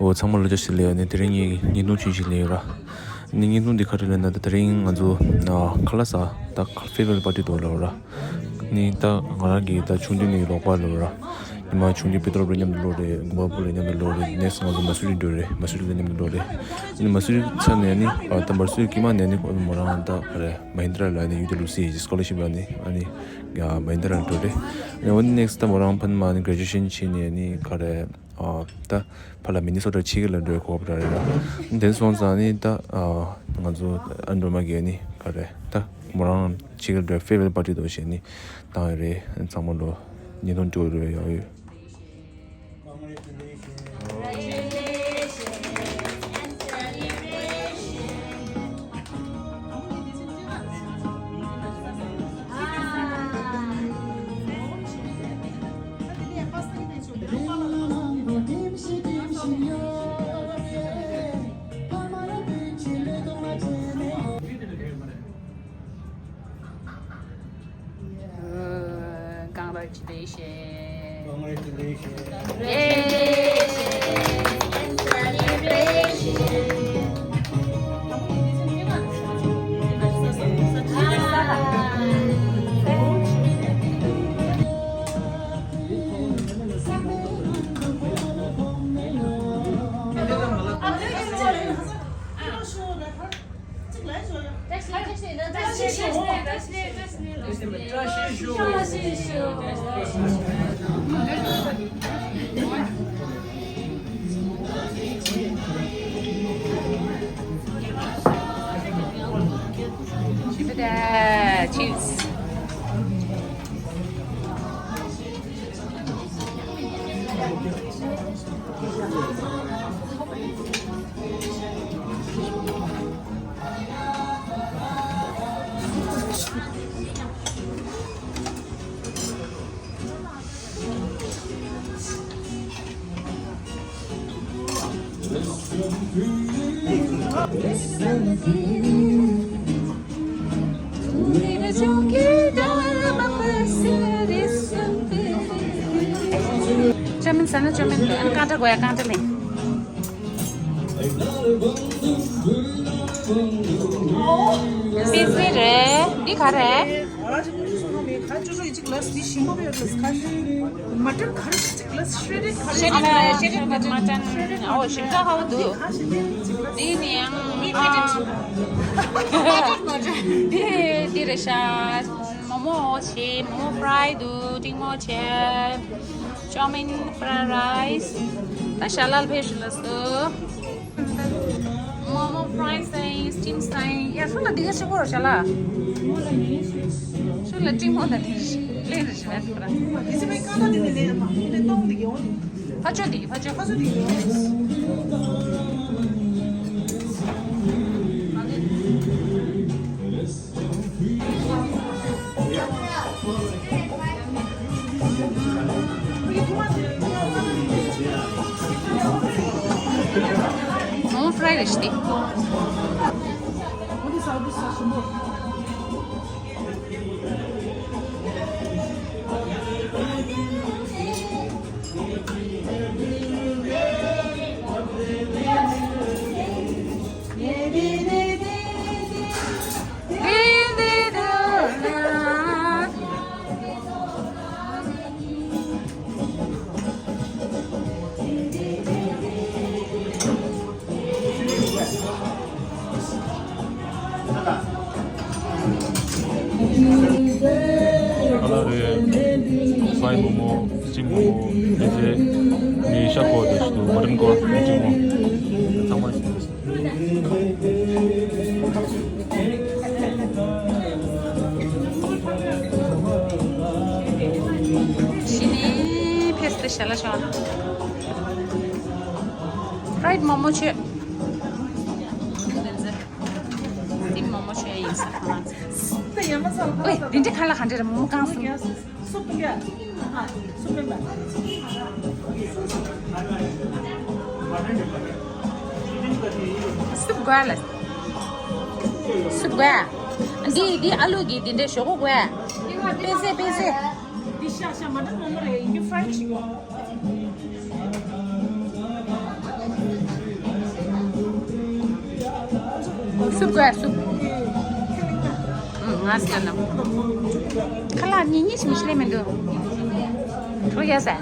我苍茫了就是了，那等于你弄去是了啦，你弄的开始了那等于俺就卡拉萨，他非要把这多了啦，你他俺那给他兄弟你老挂了啦，你妈兄弟别多了人家多的，我不人家多的，那是俺就马苏里多的，马苏里人家多的，你马苏里参年呢，他马苏里起码年呢，我们让他Mahindra来呢，有点路线，scholarship来呢，ani ya Mahindra多的，那我 next 他我让朋友们 graduation 去年呢，开的他帕拉明尼苏达七个人都过不来了，但是我讲呢，他俺就安多玛给呢，开的，他我让七个人非要把这东西呢，当然咱们罗你弄做的要有。Cheers. Jamin sana jamin kanta goya kanta le. Busy re, di khare. Mutton shredded Mutton. Oh, shimta how do? Di niang. Di resha. Momo chi, momo fry do, ding mo che. Chow-mein, fried rice, shalal bhejlas to, momo fry say, steam say, ya so la diga seguro shala. So la team on the dish, later she went for. Is it my kind of the name? The dog the only. Pachodi. Momo fry rishti. What is all this sashimi? Fry momo, steam momo, 이제 이 샤코도 또 다른 거 오징어 정말 Shini peste shala shala. Fried momo che. Steam momo. 뭐뭐 쉐 인사 하나. 네, 양마살 왜? 닌지 칼라 간지를 뭐 강수. 소프게. 아, 소프면. 습관을. 습관. 디 알루기 딘데 쇼고 왜? 베세. 디샤샤마는 뭐래? 이게 프렌치고. 습관. 맞잖아. 칼라 니니 심실레면 그. 저기야세.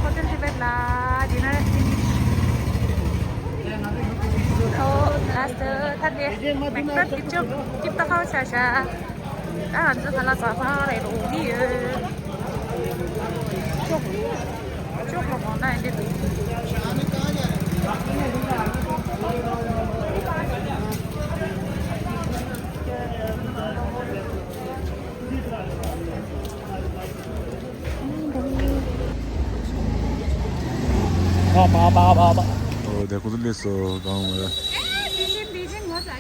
호텔 디벨라 디너 피니쉬 라스트 타게 맥락 이쪽 집다 카우샤샤 앉아 달라서 바로 로비에 쭉 먹어나 이제 봐봐. 내가 고들렸어 다음에. 비진 맞아.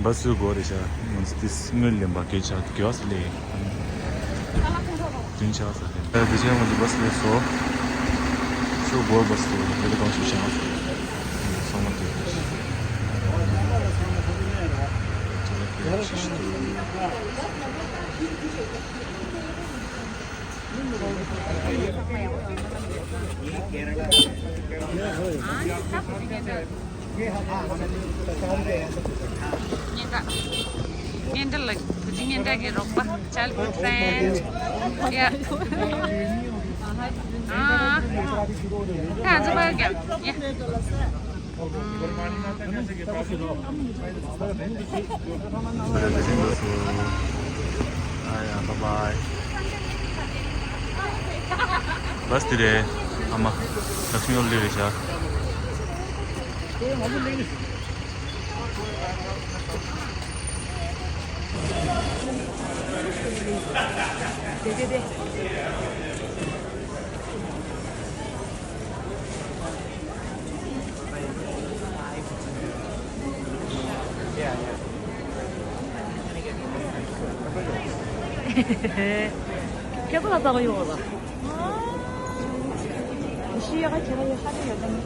बस गोरेशा uns das Müllchen Paket hat Gösli. Den Schatz. Wir sehen uns was wir so wohl was du wir kommen schon schauen. So mal durch. Nienda. Nienda lagi. Kucing nienda ke ropa. Childhood friend. Ya. Kan coba ya. Ya. 아야, 바이바이. 버스들의 아마 럭스미 올리르샤. 계속 갔다가 이거 봐. 시야가 제가 하루 여덟 명